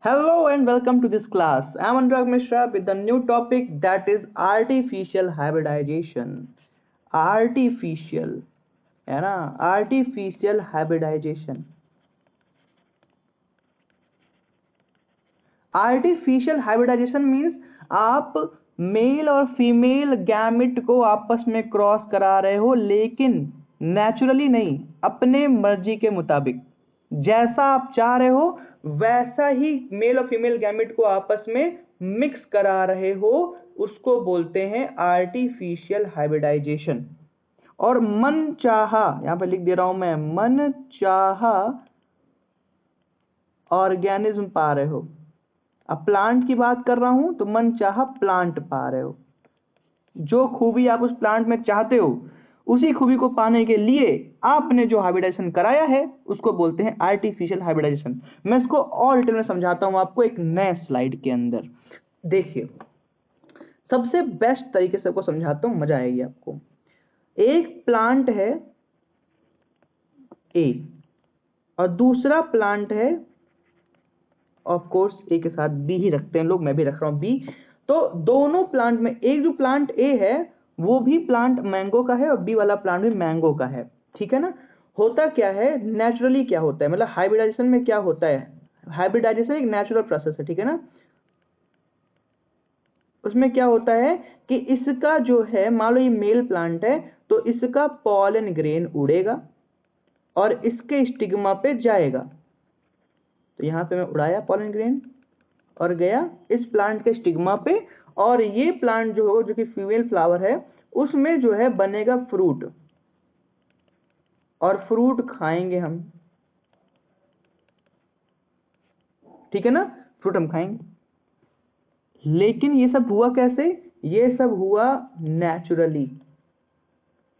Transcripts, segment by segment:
Hello and welcome to this class. I am Anurag Mishra with the new topic that is artificial hybridization. Artificial, है ना? Artificial hybridization. Artificial hybridization means आप mail और female gamete को आपस में cross करा रहे हो, लेकिन नेचुरली नहीं, अपने मर्जी के मुताबिक जैसा आप चाह रहे हो वैसा ही मेल और फीमेल गैमेट को आपस में मिक्स करा रहे हो, उसको बोलते हैं आर्टिफिशियल हाइब्रिडाइजेशन। और मन चाहा, यहां पर लिख दे रहा हूं मैं, मन चाहा ऑर्गेनिज्म पा रहे हो। अब प्लांट की बात कर रहा हूं तो मन चाहा प्लांट पा रहे हो। जो खूबी आप उस प्लांट में चाहते हो उसी खूबी को पाने के लिए आपने जो हाइब्रिडाइजेशन कराया है उसको बोलते हैं आर्टिफिशियल हाइब्रिडाइजेशन। मैं इसको और डिटेल में समझाता हूं आपको एक नए स्लाइड के अंदर। देखिए, सबसे बेस्ट तरीके से आपको समझाता हूं, मजा आएगी आपको। एक प्लांट है ए और दूसरा प्लांट है, ऑफ कोर्स ए के साथ बी ही रखते हैं लोग, मैं भी रख रहा हूं बी। तो दोनों प्लांट में एक जो प्लांट ए है वो भी प्लांट मैंगो का है और बी वाला प्लांट भी मैंगो का है, ठीक है ना। होता क्या है, नेचुरली क्या होता है, मतलब हाइब्रिडाइजेशन में क्या होता है, हाइब्रिडाइजेशन एक नेचुरल प्रोसेस है, ठीक है ना। उसमें क्या होता है कि इसका जो है, मान लो ये मेल प्लांट है तो इसका पॉलन ग्रेन उड़ेगा और इसके स्टिग्मा पे जाएगा। तो यहां पे मैं उड़ाया पॉलन ग्रेन और गया इस प्लांट के स्टिग्मा पे, और ये प्लांट जो होगा, जो कि फीमेल फ्लावर है, उसमें जो है बनेगा फ्रूट, और फ्रूट खाएंगे हम, ठीक है ना, फ्रूट हम खाएंगे। लेकिन ये सब हुआ कैसे, ये सब हुआ नेचुरली,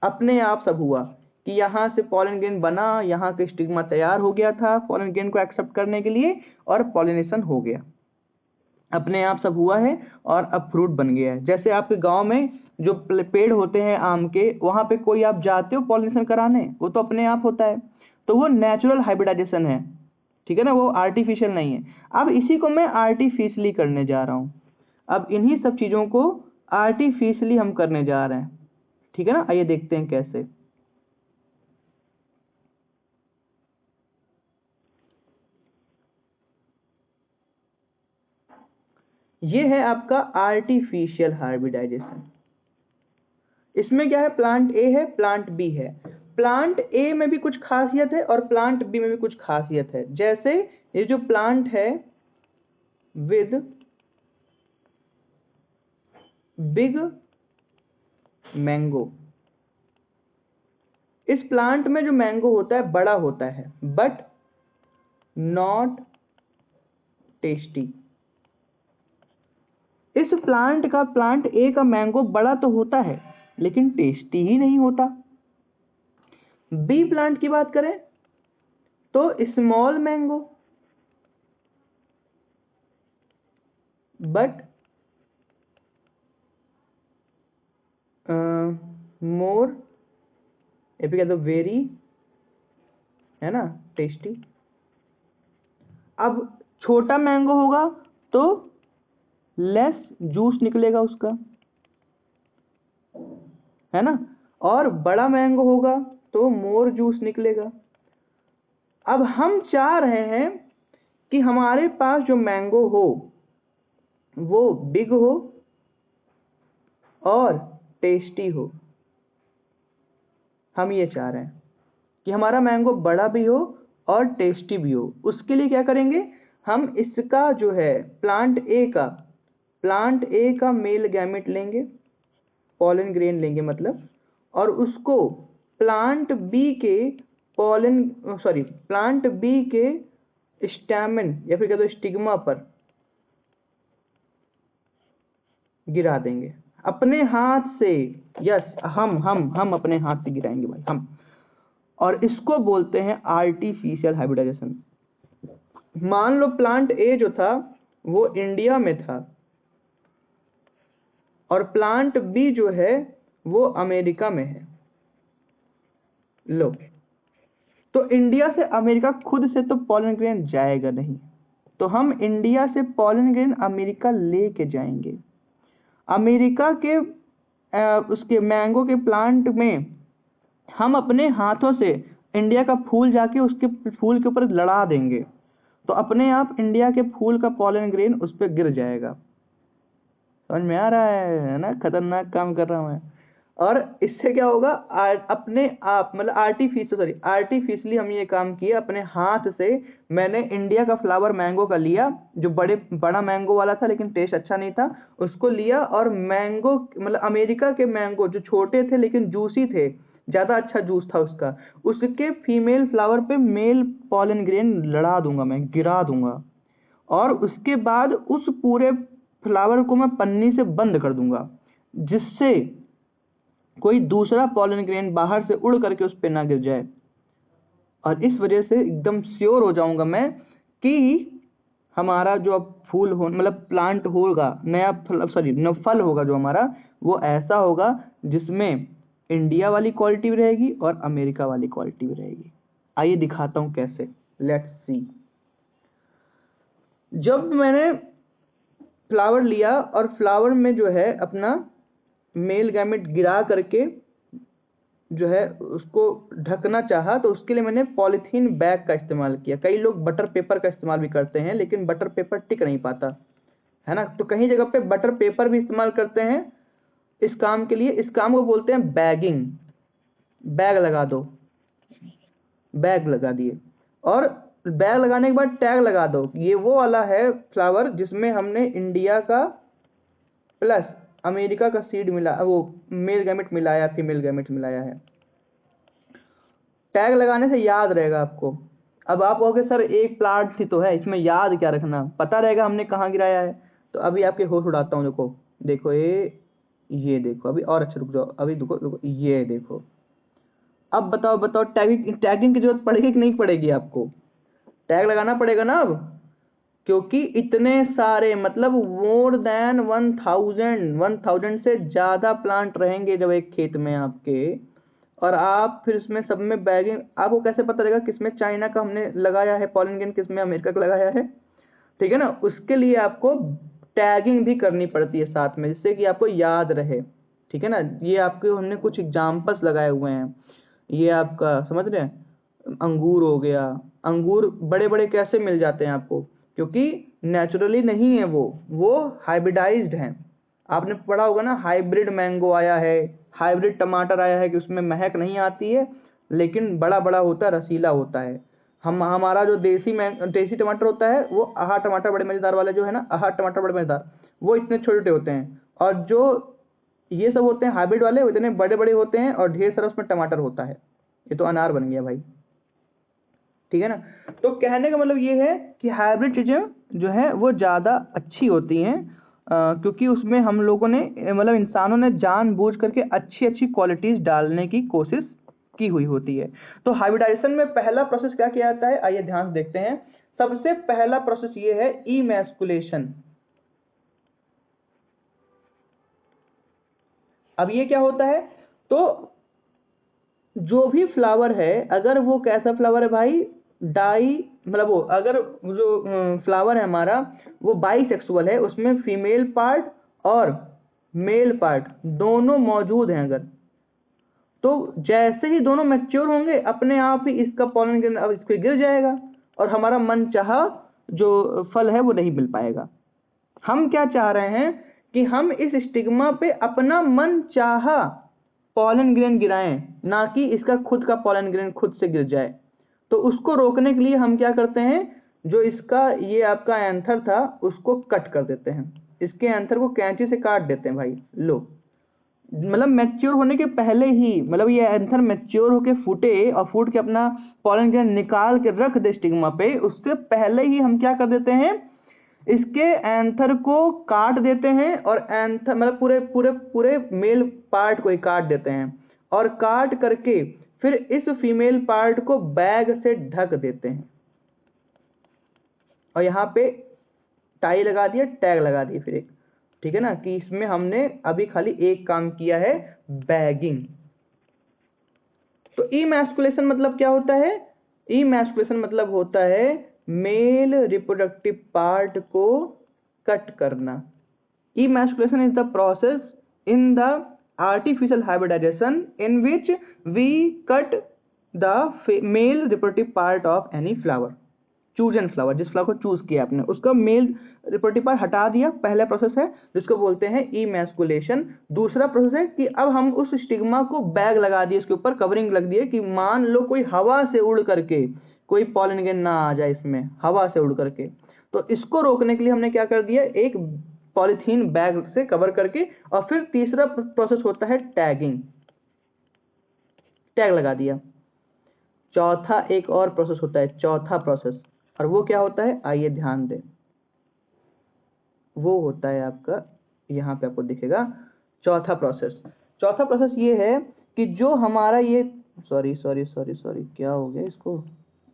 अपने आप सब हुआ कि यहाँ से पॉलन ग्रेन बना, यहाँ के स्टिग्मा तैयार हो गया था पॉलन ग्रेन को एक्सेप्ट करने के लिए, और पॉलिनेशन हो गया, अपने आप सब हुआ है और अब फ्रूट बन गया है। जैसे आपके गांव में जो पेड़ होते हैं आम के, वहां पे कोई आप जाते हो पॉलिनेशन कराने, वो तो अपने आप होता है, तो वो नेचुरल हाइब्रिडाइजेशन है, ठीक है ना, वो आर्टिफिशियल नहीं है। अब इसी को मैं आर्टिफिशियली करने जा रहा हूँ। अब इन्हीं सब चीजों को आर्टिफिशियली हम करने जा रहे हैं, ठीक है ना। आइए देखते हैं कैसे। ये है आपका आर्टिफिशियल हाइब्रिडाइजेशन। इसमें क्या है, प्लांट ए है, प्लांट बी है। प्लांट ए में भी कुछ खासियत है और प्लांट बी में भी कुछ खासियत है। जैसे ये जो प्लांट है विद बिग मैंगो, इस प्लांट में जो मैंगो होता है बड़ा होता है, बट नॉट टेस्टी। इस प्लांट का, प्लांट ए का मैंगो बड़ा तो होता है लेकिन टेस्टी ही नहीं होता। बी प्लांट की बात करें तो स्मॉल मैंगो बट मोर, ये भी कहते वेरी, है ना, टेस्टी। अब छोटा मैंगो होगा तो लेस जूस निकलेगा उसका, है ना, और बड़ा मैंगो होगा तो मोर जूस निकलेगा। अब हम चाह रहे हैं कि हमारे पास जो मैंगो हो वो बिग हो और टेस्टी हो। हम ये चाह रहे हैं कि हमारा मैंगो बड़ा भी हो और टेस्टी भी हो। उसके लिए क्या करेंगे, हम इसका जो है प्लांट ए का मेल गैमेट लेंगे, पॉलन ग्रेन लेंगे मतलब, और उसको प्लांट बी के प्लांट बी के स्टैमेन या फिर क्या तो स्टिग्मा पर गिरा देंगे अपने हाथ से। यस, हम अपने हाथ से गिराएंगे भाई, हम। और इसको बोलते हैं आर्टिफिशियल हाइब्रिडाइजेशन। मान लो प्लांट ए जो था वो इंडिया में था और प्लांट बी जो है वो अमेरिका में है। लो, तो इंडिया से अमेरिका खुद से तो पॉलन ग्रेन जाएगा नहीं, तो हम इंडिया से पॉलन ग्रेन अमेरिका लेके जाएंगे। अमेरिका के उसके मैंगो के प्लांट में हम अपने हाथों से इंडिया का फूल जाके उसके फूल के ऊपर लड़ा देंगे, तो अपने आप इंडिया के फूल का पॉलन ग्रेन उस पर गिर जाएगा। समझ में आ रहा है ना, खतरनाक काम कर रहा हूँ मैं। और इससे क्या होगा, अपने आप मतलब आर्टिफिशियली हम ये काम किए अपने हाथ से। मैंने इंडिया का फ्लावर मैंगो का लिया, जो बड़ा मैंगो वाला था लेकिन टेस्ट अच्छा नहीं था, उसको लिया, और मैंगो मतलब अमेरिका के मैंगो जो छोटे थे लेकिन जूसी थे, ज्यादा अच्छा जूस था उसका, उसके फीमेल फ्लावर पे मेल पॉलन ग्रेन लड़ा दूंगा, मैं गिरा दूंगा, और उसके बाद उस पूरे फ्लावर को मैं पन्नी से बंद कर दूंगा, जिससे कोई दूसरा पॉलन ग्रेन बाहर से उड़ करके उस पे ना गिर जाए। और इस वजह से एकदम श्योर हो जाऊंगा मैं कि हमारा जो अब फूल हो मतलब प्लांट होगा, नया फल होगा जो हमारा, वो ऐसा होगा जिसमें इंडिया वाली क्वालिटी भी रहेगी और अमेरिका वाली क्वालिटी भी रहेगी। आइए दिखाता हूँ कैसे, लेट्स सी। जब मैंने फ्लावर लिया और फ्लावर में जो है अपना मेल गैमेट गिरा करके जो है उसको ढकना चाहा, तो उसके लिए मैंने पॉलीथीन बैग का इस्तेमाल किया। कई लोग बटर पेपर का इस्तेमाल भी करते हैं, लेकिन बटर पेपर टिक नहीं पाता है ना, तो कहीं जगह पे बटर पेपर भी इस्तेमाल करते हैं इस काम के लिए। इस काम को बोलते हैं बैगिंग। बैग लगा दो, बैग लगा दिए, और बैग लगाने के बाद टैग लगा दो, ये वो वाला है फ्लावर जिसमें हमने इंडिया का प्लस अमेरिका का सीड मिला, वो मेल गैमेट मिलाया, फीमेल गैमेट मिलाया है। टैग लगाने से याद रहेगा आपको। अब आप कहोगे सर एक प्लांट ही तो है, इसमें याद क्या रखना, पता रहेगा हमने कहाँ गिराया है। तो अभी आपके होश उड़ाता हूँ, देखो देखो ये देखो, अभी और अच्छा रुक जाओ, अभी देखो ये देखो। अब बताओ टैगिंग की जरूरत पड़ेगी कि नहीं पड़ेगी आपको? टैग लगाना पड़ेगा ना अब, क्योंकि इतने सारे मतलब मोर देन 1000 से ज्यादा प्लांट रहेंगे जब एक खेत में आपके, और आप फिर उसमें सब में बैगिंग। आपको कैसे पता रहेगा किसमें चाइना का हमने लगाया है पॉलन ग्रेन, किसमें अमेरिका का लगाया है, ठीक है ना। उसके लिए आपको टैगिंग भी करनी पड़ती है साथ में, जिससे कि आपको याद रहे, ठीक है ना। ये आपके हमने कुछ एग्जाम्पल्स लगाए हुए हैं। ये आपका समझ रहे हैं, अंगूर हो गया। अंगूर बड़े बड़े कैसे मिल जाते हैं आपको? क्योंकि नेचुरली नहीं है, वो हाइब्रिडाइज्ड हैं। आपने पढ़ा होगा ना, हाइब्रिड मैंगो आया है, हाइब्रिड टमाटर आया है कि उसमें महक नहीं आती है लेकिन बड़ा बड़ा होता है, रसीला होता है। हमारा जो देसी टमाटर होता है, वो आहा टमाटर बड़े मजेदार वाले जो है ना, आहा टमाटर बड़े मजेदार, वो इतने छोटे छोटे होते हैं। और जो ये सब होते हैं हाइब्रिड वाले, वो इतने बड़े बड़े होते हैं और ढेर सारा उसमें टमाटर होता है। ये तो अनार बन गया भाई, ठीक है ना। तो कहने का मतलब ये है कि हाइब्रिड चीजें जो है वो ज्यादा अच्छी होती हैं, क्योंकि उसमें हम लोगों ने मतलब इंसानों ने जानबूझ करके अच्छी अच्छी क्वालिटीज डालने की कोशिश की हुई होती है। तो हाइब्रिडाइजेशन में पहला प्रोसेस क्या किया जाता है, आइए ध्यान से देखते हैं। सबसे पहला प्रोसेस ये है इमैस्कुलेशन। अब ये क्या होता है, तो जो भी फ्लावर है, अगर वो कैसा फ्लावर है भाई, मतलब वो अगर जो फ्लावर है हमारा वो बाइसेक्सुअल है, उसमें फीमेल पार्ट और मेल पार्ट दोनों मौजूद हैं अगर, तो जैसे ही दोनों मैच्योर होंगे अपने आप ही इसका पॉलन ग्रेन अब इस पे गिर जाएगा और हमारा मन चाहा जो फल है वो नहीं मिल पाएगा। हम क्या चाह रहे हैं कि हम इस स्टिग्मा पे अपना मन चाहा पॉलन ग्रेन गिराएं, ना कि इसका खुद का पॉलन ग्रेन खुद से गिर जाए। तो उसको रोकने के लिए हम क्या करते हैं, जो इसका ये आपका एंथर था उसको कट कर देते हैं, इसके एंथर को कैंची से काट देते हैं भाई। लो, मतलब मैच्योर होने के पहले ही, मतलब ये एंथर मैच्योर होके फूटे और फूट के अपना पॉलन ग्रेन निकाल के रख दे स्टिग्मा पे, उससे पहले ही हम क्या कर देते हैं, इसके एंथर को काट देते हैं, और एंथर मतलब पूरे पूरे पूरे मेल पार्ट को ही काट देते हैं, और काट करके फिर इस फीमेल पार्ट को बैग से ढक देते हैं, और यहाँ पे टाई लगा दिया, टैग लगा दिए फिर एक, ठीक है ना, कि इसमें हमने अभी खाली एक काम किया है, बैगिंग। तो इमैस्कुलेशन मतलब क्या होता है? इमैस्कुलेशन मतलब होता है मेल रिप्रोडक्टिव पार्ट को कट करना। Emasculation is the process in the artificial hybridization in which we cut the male reproductive part of any flower. Chosen flower, जिस फ्लावर को चूज किया आपने, उसका मेल रिप्रोडक्टिव पार्ट हटा दिया, पहला प्रोसेस है जिसको बोलते हैं इमैस्कुलेशन। दूसरा प्रोसेस है कि अब हम उस स्टिग्मा को बैग लगा दिए, इसके ऊपर कवरिंग लग दिए कि मान लो कोई हवा से उड़ करके कोई पॉलन ग्रेन ना आ जाए इसमें, हवा से उड़ करके। तो इसको रोकने के लिए हमने क्या कर दिया, एक पॉलीथीन बैग से कवर करके। और फिर तीसरा प्रोसेस होता है टैगिंग, टैग लगा दिया। चौथा एक और प्रोसेस होता है, चौथा प्रोसेस, और वो क्या होता है, आइए ध्यान दें। वो होता है आपका, यहाँ पे आपको दिखेगा चौथा प्रोसेस। चौथा प्रोसेस ये है कि जो हमारा ये सॉरी सॉरी सॉरी सॉरी क्या हो गया इसको,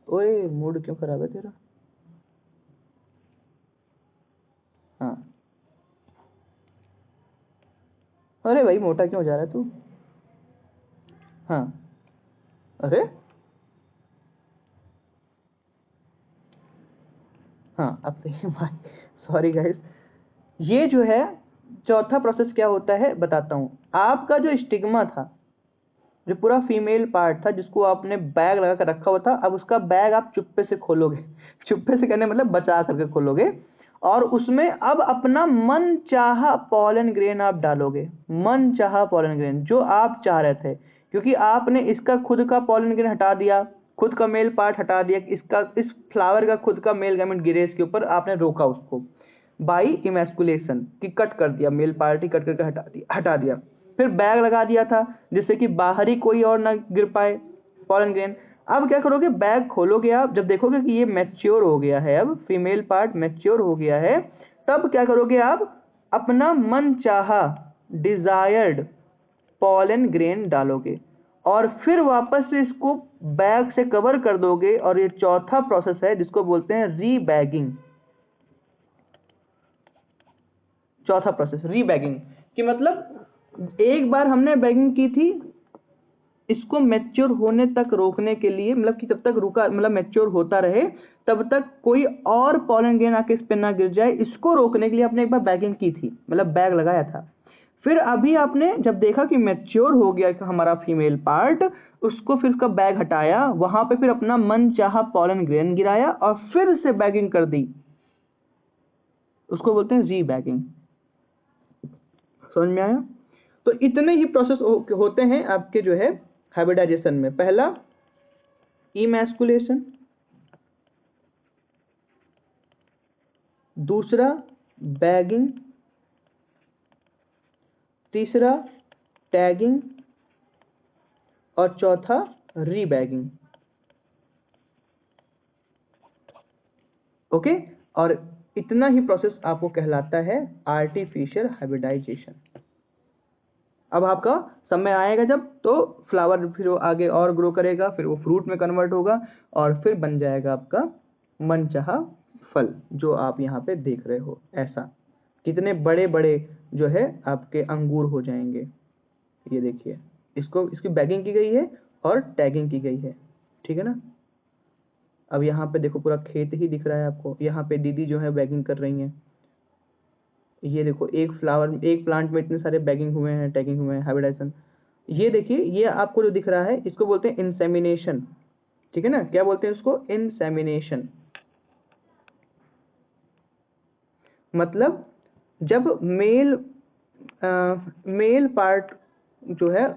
ओए मूड क्यों खराब है तेरा। हाँ, अरे भाई मोटा क्यों हो जा रहा है तू। हाँ, अरे हाँ अब सही भाई, सॉरी गाइस। ये जो है चौथा प्रोसेस क्या होता है बताता हूँ। आपका जो स्टिग्मा था, जो पूरा फीमेल पार्ट था जिसको आपने बैग लगा कर रखा हुआ था, अब उसका बैग आप चुप्पे से खोलोगे। चुप्पे से करने मतलब बचा करके खोलोगे, और उसमें अब अपना मन चाहा पॉलन ग्रेन आप डालोगे। मन चाहा पॉलन ग्रेन जो आप चाह रहे थे, क्योंकि आपने इसका खुद का पॉलन ग्रेन हटा दिया, खुद का मेल पार्ट हटा दिया, इसका इस फ्लावर का खुद का मेल गैमेट गिरे इसके ऊपर, आपने रोका उसको बाई इमैस्कुलेशन की, कट कर दिया, मेल पार्ट ही कट करके हटा दिया। फिर बैग लगा दिया था जिससे कि बाहरी कोई और ना गिर पाए पॉलन ग्रेन। अब क्या करोगे, बैग खोलोगे आप, जब देखोगे कि ये मैच्योर हो गया है, अब फीमेल पार्ट मैच्योर हो गया है, तब क्या करोगे आप, अपना मन चाहा डिजायर्ड पॉलन ग्रेन डालोगे, और फिर वापस से इसको बैग से कवर कर दोगे। और ये चौथा प्रोसेस है जिसको बोलते हैं रीबैगिंग। चौथा प्रोसेस रीबैगिंग कि मतलब एक बार हमने बैगिंग की थी, इसको मैच्योर होने तक रोकने के लिए, मतलब कि तब तक रुका, मतलब मैच्योर होता रहे तब तक कोई और पॉलन ग्रेन आके इस पे ना गिर जाए, इसको रोकने के लिए आपने एक बार बैगिंग की थी, मतलब बैग लगाया था। फिर अभी आपने जब देखा कि मैच्योर हो गया हमारा फीमेल पार्ट, उसको फिर उसका बैग हटाया, वहां पे फिर अपना मन चाहा पॉलन ग्रेन गिराया और फिर से बैगिंग कर दी, उसको बोलते हैं री बैगिंग। समझ में आया। तो इतने ही प्रोसेस होते हैं आपके जो है हाइब्रिडाइजेशन में। पहला इमैस्कुलेशन, दूसरा बैगिंग, तीसरा टैगिंग, और चौथा रीबैगिंग। ओके, और इतना ही प्रोसेस आपको कहलाता है आर्टिफिशियल हाइब्रिडाइजेशन। अब आपका समय आएगा जब, तो फ्लावर फिर वो आगे और ग्रो करेगा, फिर वो फ्रूट में कन्वर्ट होगा, और फिर बन जाएगा आपका मनचाहा फल जो आप यहाँ पे देख रहे हो। ऐसा कितने बड़े बड़े जो है आपके अंगूर हो जाएंगे। ये देखिए, इसको इसकी बैगिंग की गई है और टैगिंग की गई है, ठीक है ना। अब यहाँ पे देखो पूरा खेत ही दिख रहा है आपको, यहाँ पे दीदी जो है बैगिंग कर रही हैं। ये देखो एक फ्लावर, एक प्लांट में इतने सारे बैगिंग हुए हैं, टैगिंग हुए हैं, हाइब्रिडाइजेशन। ये देखिए, ये आपको जो दिख रहा है इसको बोलते हैं इंसेमिनेशन, ठीक है ना। क्या बोलते हैं इसको, इंसेमिनेशन। मतलब जब मेल पार्ट जो है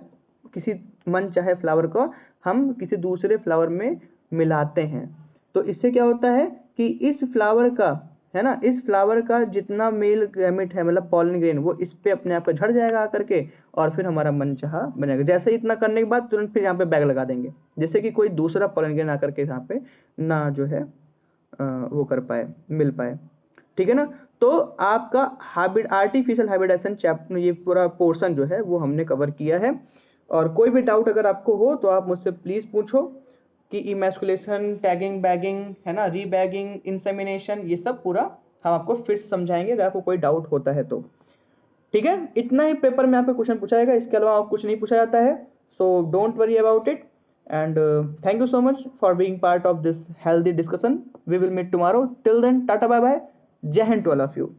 किसी मन चाहे फ्लावर को हम किसी दूसरे फ्लावर में मिलाते हैं, तो इससे क्या होता है कि इस फ्लावर का है ना, इस फ्लावर का जितना मेल गैमेट है, मतलब पॉलन ग्रेन, वो इस पे अपने आप पे झड़ जाएगा आकर के, और फिर हमारा मनचाहा बनेगा। जैसे इतना करने के बाद तुरंत फिर यहाँ पे बैग लगा देंगे, जैसे कि कोई दूसरा पॉलन ग्रेन आकर के यहाँ पे ना जो है वो कर पाए, मिल पाए, ठीक है ना। तो आपका आर्टिफिशियल हाइब्रिडाइजेशन चैप्टर, ये पूरा पोर्शन जो है वो हमने कवर किया है। और कोई भी डाउट अगर आपको हो तो आप मुझसे प्लीज पूछो कि इमैस्कुलेशन, टैगिंग, बैगिंग है ना, रीबैगिंग, इंसेमिनेशन, ये सब पूरा हम आपको फिर से समझाएंगे अगर आपको कोई डाउट होता है तो, ठीक है। इतना ही पेपर में आपको क्वेश्चन पूछा जाएगा, इसके अलावा और कुछ नहीं पूछा जाता है। So don't worry about it. and thank you so much for being part of this healthy discussion. We will meet tomorrow. Till then, tata, bye bye. Jai Hind to all of you.